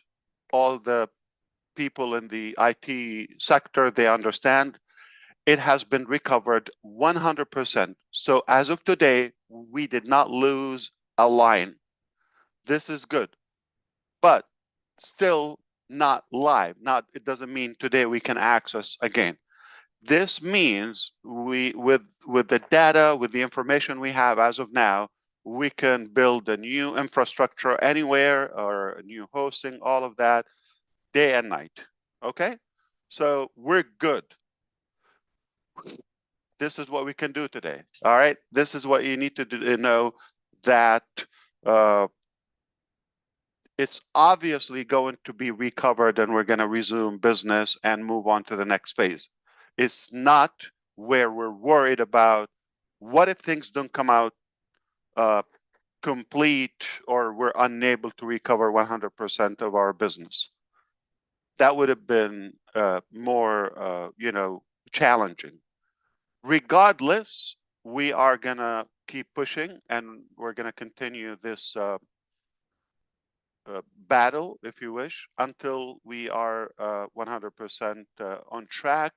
all the people in the IT sector, they understand it has been recovered 100%. So as of today, we did not lose a line. This is good, but still not live. It doesn't mean today we can access again. This means with the data, with the information we have as of now, we can build a new infrastructure anywhere or a new hosting, all of that, day and night. Okay, so we're good. This is what we can do today. All right, this is what you need to know, that it's obviously going to be recovered and we're going to resume business and move on to the next phase. It's not where we're worried about what if things don't come out complete or we're unable to recover 100% of our business. That would have been more, challenging. Regardless, we are going to keep pushing and we're going to continue this battle, if you wish, until we are 100% on track.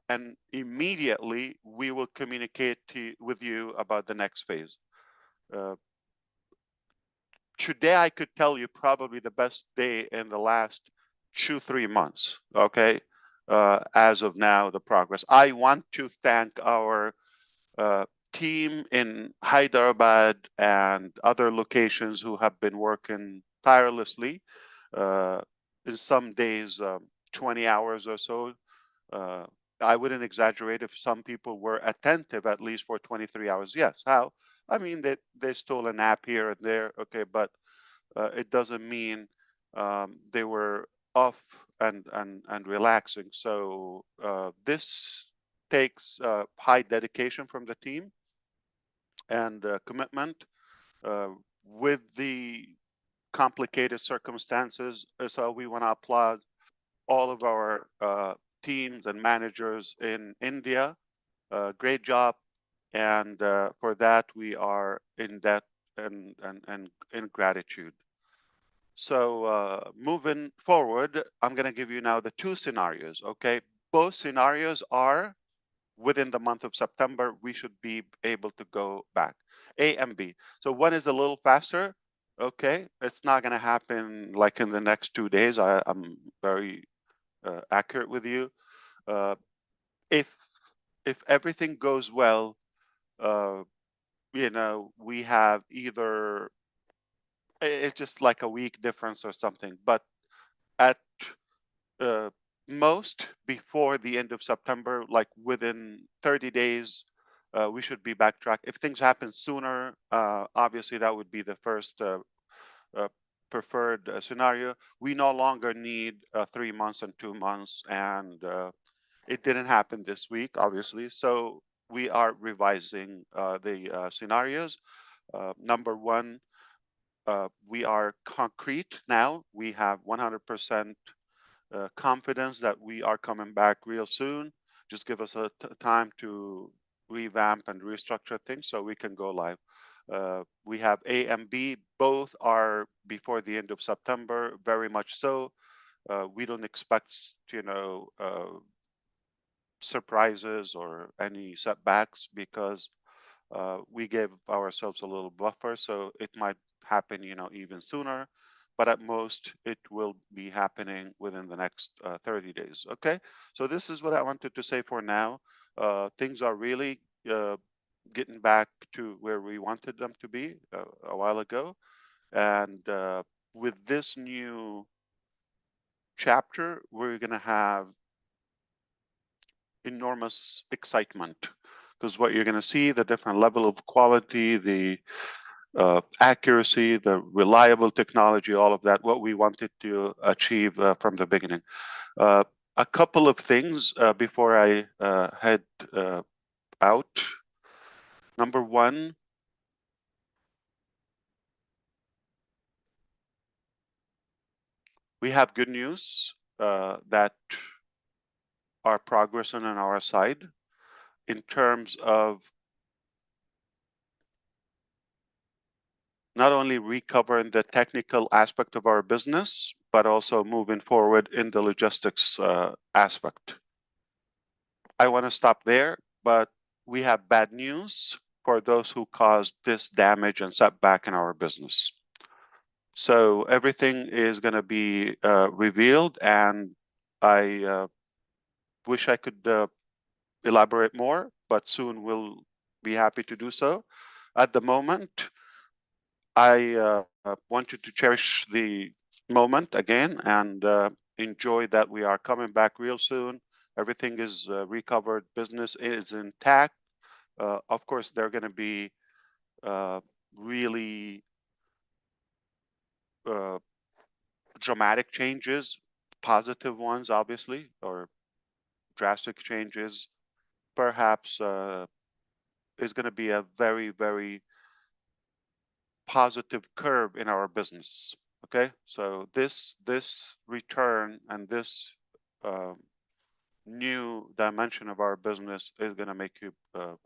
And immediately we will communicate with you about the next phase. today I could tell you probably the best day in the last 2-3 months. Okay, as of now, the progress. I want to thank our team in Hyderabad and other locations who have been working tirelessly. In some days, 20 hours or so. I wouldn't exaggerate if some people were attentive at least for 23 hours. Yes, how? I mean, they stole a nap here and there, okay, but it doesn't mean they were off and relaxing. So this takes high dedication from the team and commitment with the complicated circumstances. So we want to applaud all of our teams and managers in India. Great job. And for that, we are in debt and in gratitude. So moving forward, I'm going to give you now the two scenarios. Okay. Both scenarios are within the month of September. We should be able to go back. A and B. So one is a little faster. Okay. It's not going to happen like in the next 2 days. I'm very accurate with you. If everything goes well, you know, we have either it's just like a week difference or something, but at most before the end of September, like within 30 days, we should be backtrack. If things happen sooner, obviously that would be the first preferred scenario. We no longer need 3 months and 2 months, and it didn't happen this week, obviously. So we are revising the scenarios. Number one, we are concrete now. We have 100% confidence that we are coming back real soon. Just give us a time to revamp and restructure things so we can go live. We have A and B, both are before the end of September, very much so. We don't expect, you know, surprises or any setbacks because we gave ourselves a little buffer, so it might happen, you know, even sooner, but at most it will be happening within the next 30 days. Okay, so this is what I wanted to say for now. Things are really getting back to where we wanted them to be a while ago, and with this new chapter, we're going to have enormous excitement because what you're going to see, the different level of quality, the accuracy, the reliable technology, all of that, what we wanted to achieve from the beginning. A couple of things before I head out. Number one, we have good news that are progressing on our side in terms of not only recovering the technical aspect of our business, but also moving forward in the logistics aspect. I want to stop there, but we have bad news for those who caused this damage and setback in our business. So everything is going to be revealed, and I wish I could elaborate more, but soon we'll be happy to do so. At the moment, I want you to cherish the moment again and enjoy that we are coming back real soon. Everything is recovered. Business is intact. Of course, there are going to be really dramatic changes, positive ones, obviously, or drastic changes. Perhaps is going to be a very, very positive curve in our business. Okay, so this return and this new dimension of our business is going to make you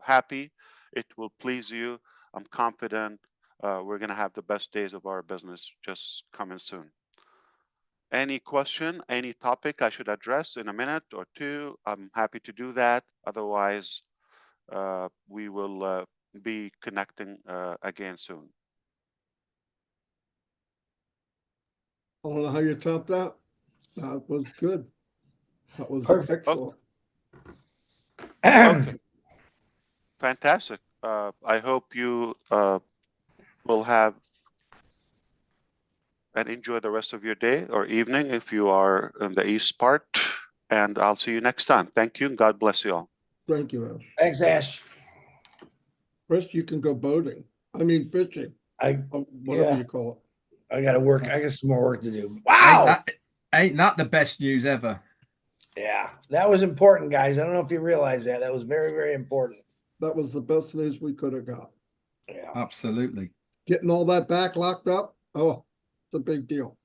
happy. It will please you. I'm confident we're going to have the best days of our business just coming soon. Any question, any topic I should address in a minute or two, I'm happy to do that. Otherwise, we will be connecting again soon. I don't know how you top that. That was good. That was Perfect. excellent. Okay. Fantastic. I hope you will have and enjoy the rest of your day or evening if you are in the east part. And I'll see you next time. Thank you. And God bless you all. Thank you, Ash. Thanks, Ash. Chris, you can go boating. I mean fishing, I whatever Yeah. you call I got to work. I got some more work to do. Ain't Wow. ain't that the best news ever? Yeah, that was important, guys. I don't know if you realize that. That was very, very important. it. That was the best news we could have got. Yeah. Absolutely. Getting all that back locked up, oh, it's a big deal.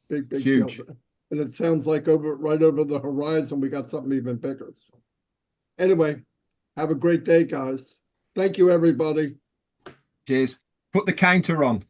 Big Huge. deal. And it sounds like right over the horizon, we got something even bigger. So. Anyway, have a great day, guys. Thank you, everybody. Cheers. Put the counter on.